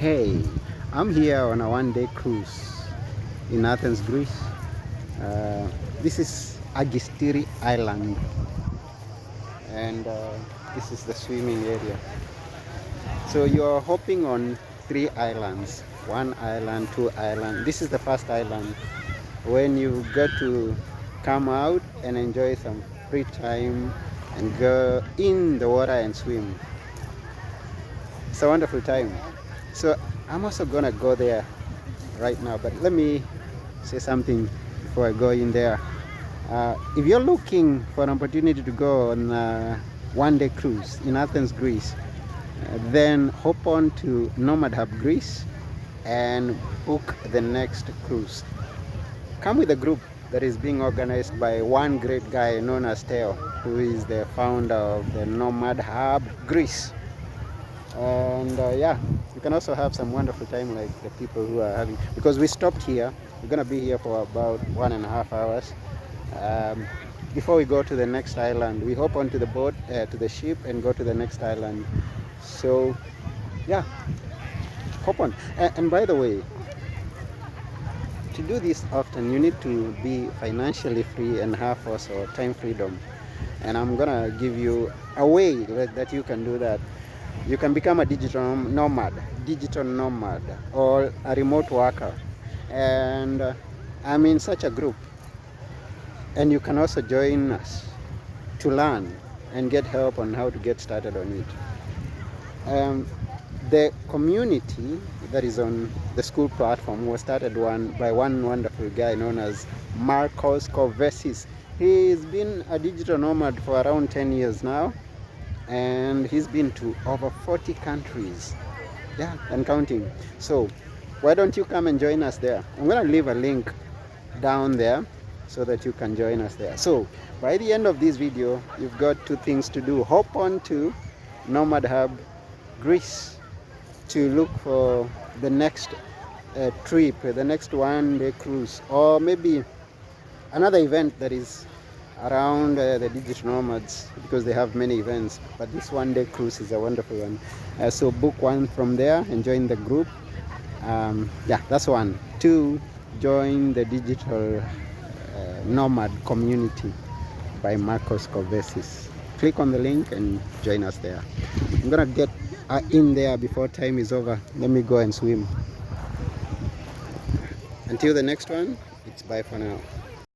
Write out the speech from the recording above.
Hey, I'm here on a one-day cruise in Athens, Greece. This is Agistiri Island, and this is the swimming area. So you're hopping on three islands, one island, two island. This is the first island. When you get to come out and enjoy some free time and go in the water and swim. It's a wonderful time. So I'm also gonna go there right now, but let me say something before I go in there. If you're looking for an opportunity to go on a one-day cruise in Athens, Greece, then hop on to Nomad Hub Greece and book the next cruise. Come with a group that is being organized by one great guy known as Theo, who is the founder of the Nomad Hub Greece. And yeah, you can also have some wonderful time like the people who are having, because we stopped here. We're gonna be here for about 1.5 hours before we go to the next island. We hop onto the boat, to the ship, and go to the next island. So yeah, hop on. And by the way, to do this often, you need to be financially free and have also time freedom. And I'm gonna give you a way that you can do that. You can become a digital nomad, or a remote worker. And I'm in such a group. And you can also join us to learn and get help on how to get started on it. The community that is on the school platform was started by one wonderful guy known as Marcos Kovesis. He's been a digital nomad for around 10 years now, and he's been to over 40 countries, yeah, and counting. So why don't you come and join us there? I'm going to leave a link down there so that you can join us there. So by the end of this video, you've got two things to do. Hop on to Nomad Hub Greece to look for the next trip, the next one-day cruise, or maybe another event that is around the digital nomads, because they have many events, but this one-day cruise is a wonderful one. So book one from there and join the group. Yeah, that's one. Two, join the digital nomad community by Marcos Kovesis. Click on the link and join us there. I'm gonna get in there before time is over. Let me go and swim. Until the next one, it's bye for now.